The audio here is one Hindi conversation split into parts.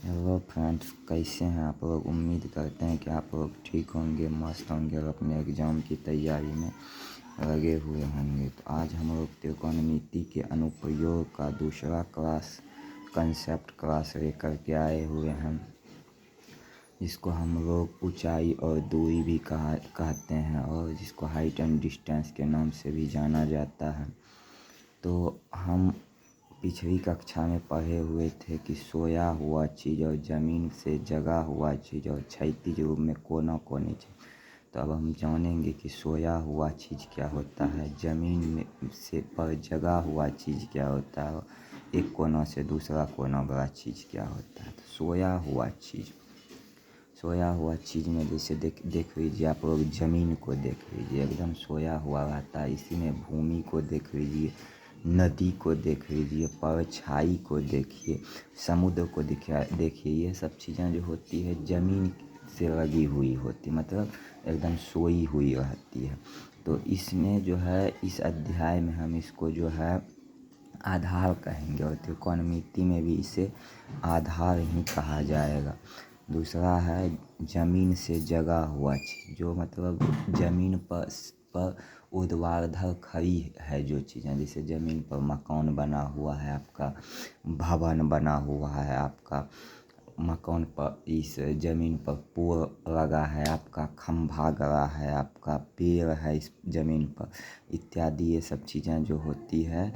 हेलो फ्रेंड्स, कैसे हैं आप लोग। उम्मीद करते हैं कि आप लोग ठीक होंगे, मस्त होंगे और अपने एग्ज़ाम की तैयारी में लगे हुए होंगे। तो आज हम लोग त्रिकोणमिति के अनुप्रयोग का दूसरा क्लास कंसेप्ट क्लास लेकर के आए हुए हैं, जिसको हम लोग ऊंचाई और दूरी भी कहते हैं और जिसको हाइट एंड डिस्टेंस के नाम से भी जाना जाता है। तो हम पिछली कक्षा में पढ़े हुए थे कि सोया हुआ चीज़ और ज़मीन से जगा हुआ चीज़ और क्षैतिज रूप में कोना कोनी चीज़। तो अब हम जानेंगे कि सोया हुआ चीज़ क्या होता है, ज़मीन में से पर जगा हुआ चीज़ क्या होता है और एक कोना से दूसरा कोना वाला चीज़ क्या होता है। तो सोया हुआ चीज़ में जैसे देख लीजिए आप लोग, ज़मीन को देख लीजिए, एकदम सोया हुआ रहता है। इसी में भूमि को देख लीजिए, नदी को देख लीजिए, परछाई को देखिए, समुद्र को देखिए। ये सब चीज़ें जो होती है ज़मीन से लगी हुई होती, मतलब एकदम सोई हुई रहती है। तो इसमें जो है, इस अध्याय में हम इसको जो है आधार कहेंगे और त्रिकोणमिति में भी इसे आधार ही कहा जाएगा। दूसरा है ज़मीन से जगा हुआ चीज़, जो मतलब ज़मीन पर ऊर्ध्वाधर खड़ी है जो चीज़ें, जैसे ज़मीन पर मकान बना हुआ है आपका, भवन बना हुआ है आपका, मकान पर इस ज़मीन पर पोल लगा है आपका, खंभा गड़ा है आपका, पेड़ है इस ज़मीन पर इत्यादि। ये सब चीज़ें जो होती है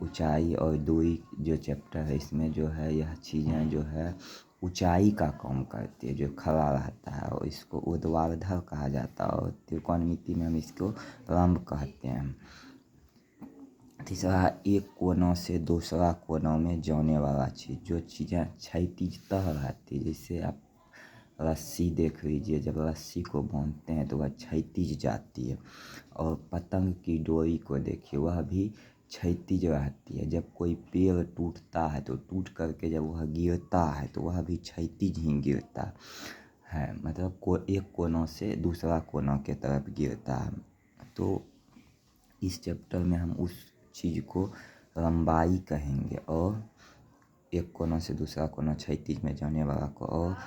ऊंचाई और दूरी जो चैप्टर है, इसमें जो है यह चीज़ें जो है ऊंचाई का काम करती है, जो खड़ा रहता है, और इसको ऊर्ध्वाधर कहा जाता है और त्रिकोणमिति में हम इसको लंब कहते हैं। तीसरा, एक कोनों से दूसरा कोनों में जाने वाला चीज़, जो चीज़ें क्षैतिजतः रहती है। जैसे आप रस्सी देख लीजिए, जब रस्सी को बांधते हैं तो वह क्षैतिज जाती है। और पतंग की डोरी को देखिए, वह भी क्षैतिज रहती है। जब कोई पेड़ टूटता है तो टूट करके जब वह गिरता है तो वह भी क्षैतिज ही गिरता है, मतलब एक कोनों से दूसरा कोनों के तरफ गिरता है। तो इस चैप्टर में हम उस चीज़ को लंबाई कहेंगे और एक कोना से दूसरा कोना क्षैतिज में जाने वाला को, और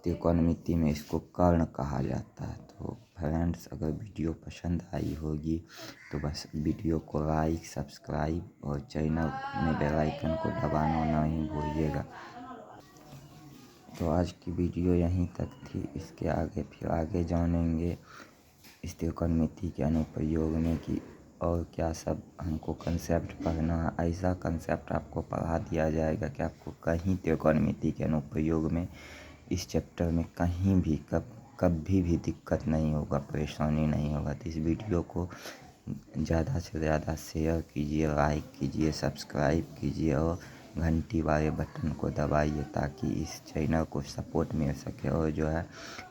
त्रिकोणमिति में इसको कर्ण कहा जाता है। तो फ्रेंड्स, अगर वीडियो पसंद आई होगी तो बस वीडियो को लाइक, सब्सक्राइब और चैनल में बेल आइकन को दबाना नहीं भूलिएगा। तो आज की वीडियो यहीं तक थी। इसके आगे फिर आगे जानेंगे इस त्रिकोणमिति के अनुप्रयोग में कि और क्या सब हमको कंसेप्ट पढ़ना है। ऐसा कंसेप्ट आपको पढ़ा दिया जाएगा कि आपको कहीं त्रिकोणमिति के अनुप्रयोग में इस चैप्टर में कहीं भी कभी भी दिक्कत नहीं होगा, परेशानी नहीं होगा। तो इस वीडियो को ज़्यादा से ज़्यादा शेयर कीजिए, लाइक कीजिए, सब्सक्राइब कीजिए और घंटी वाले बटन को दबाइए, ताकि इस चैनल को सपोर्ट मिल सके और जो है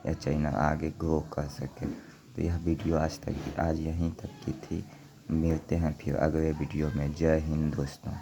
यह चैनल आगे ग्रो कर सके। तो यह वीडियो आज यहीं तक की थी। मिलते हैं फिर अगले वीडियो में। जय हिंद दोस्तों।